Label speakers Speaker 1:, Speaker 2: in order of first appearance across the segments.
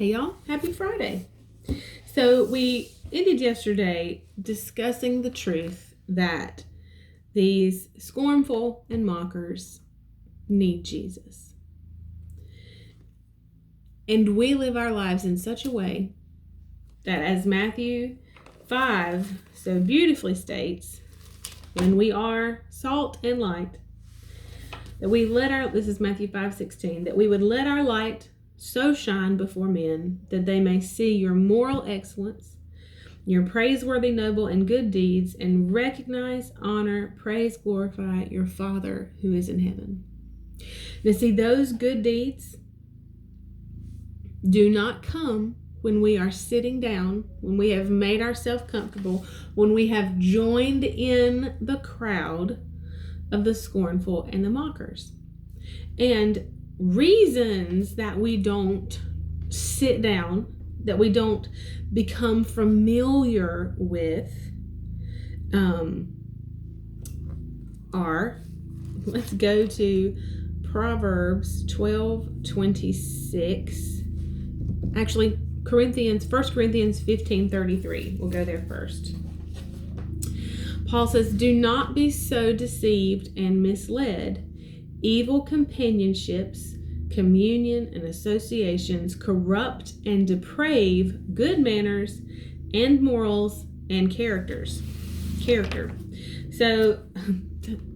Speaker 1: Hey y'all, happy Friday. So we ended yesterday discussing the truth that these scornful and mockers need Jesus. And we live our lives in such a way that, as Matthew 5 so beautifully states, when we are salt and light, that we this is Matthew 5:16, that we would let our light so shine before men that they may see your moral excellence, your praiseworthy, noble, and good deeds, and recognize, honor, praise, glorify your Father who is in heaven. Now, see, those good deeds do not come when we are sitting down, when we have made ourselves comfortable, when we have joined in the crowd of the scornful and the mockers. And reasons that we don't sit down, that we don't become familiar with, let's go to Proverbs 12:26. Actually, 1 Corinthians 15:33. We'll go there first. Paul says, "Do not be so deceived and misled. Evil companionships, communion, and associations corrupt and deprave good manners and morals and character." So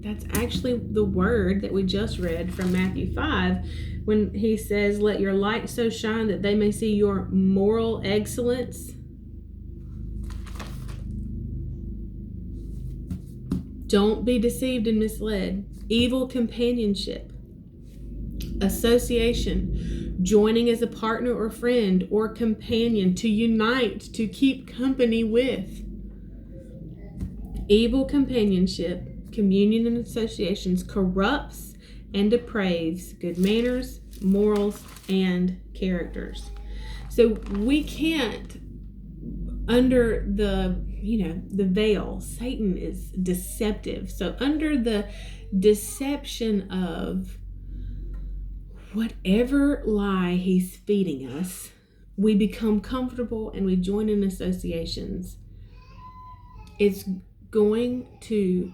Speaker 1: that's actually the word that we just read from Matthew 5 when he says, "Let your light so shine that they may see your moral excellence." Don't be deceived and misled. Evil companionship, association, joining as a partner or friend or companion, to unite, to keep company with. Evil companionship, communion, and associations corrupts and depraves good manners, morals, and characters. So we can't, under the veil, Satan is deceptive. So under the deception of whatever lie he's feeding us, we become comfortable and we join in associations. It's going to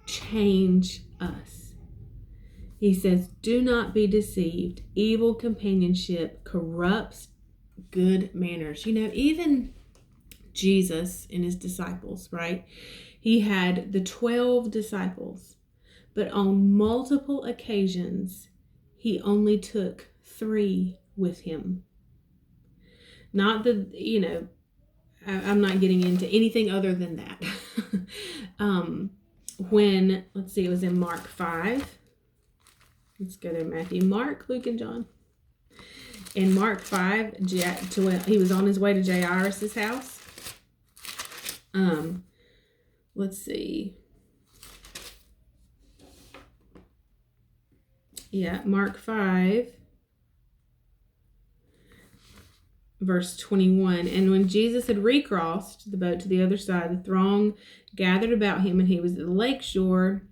Speaker 1: change us. He says, "Do not be deceived. Evil companionship corrupts good manners." Even Jesus and his disciples, right? He had the 12 disciples, but on multiple occasions, he only took 3 with him. Not I'm not getting into anything other than that. It was in Mark 5. Let's go to Matthew, Mark, Luke, and John. In Mark 5, he was on his way to Jairus' house. Let's see. Yeah, Mark 5, verse 21. "And when Jesus had recrossed the boat to the other side, the throng gathered about him, and he was at the lake shore.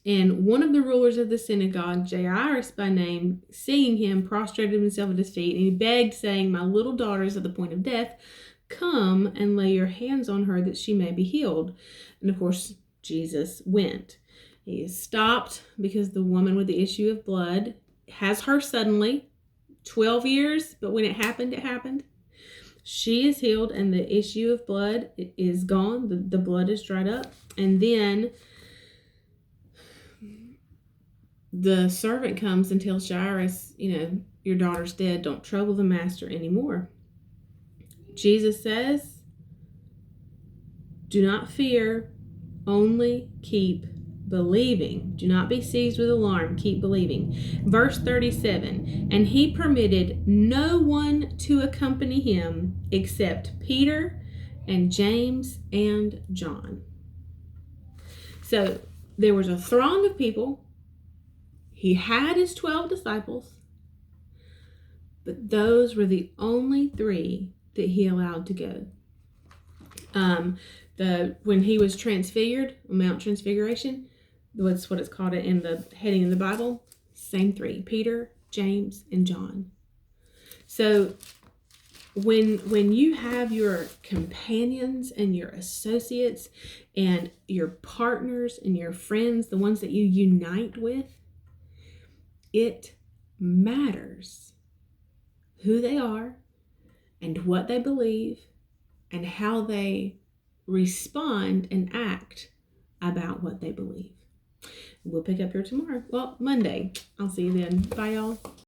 Speaker 1: And one of the rulers of the synagogue, Jairus by name, seeing him, prostrated himself at his feet, and he begged, saying, 'My little daughter is at the point of death. Come and lay your hands on her that she may be healed.' And of course, Jesus went. He is stopped because the woman with the issue of blood has her suddenly, 12 years, but when it happened, it happened. She is healed, and the issue of blood is gone. The blood is dried up. And then the servant comes and tells Jairus, your daughter's dead. Don't trouble the master anymore. Jesus says, do not fear, only keep believing. Do not be seized with alarm, keep believing. Verse 37, and he permitted no one to accompany him except Peter and James and John. So there was a throng of people. He had his 12 disciples, but those were the only 3 that he allowed to go. When he was transfigured, Mount Transfiguration, that's what it's called in the heading in the Bible, same 3, Peter, James, and John. So when you have your companions and your associates and your partners and your friends, the ones that you unite with, it matters who they are and what they believe and how they respond and act about what they believe. We'll pick up here tomorrow. Well, Monday. I'll see you then. Bye, y'all.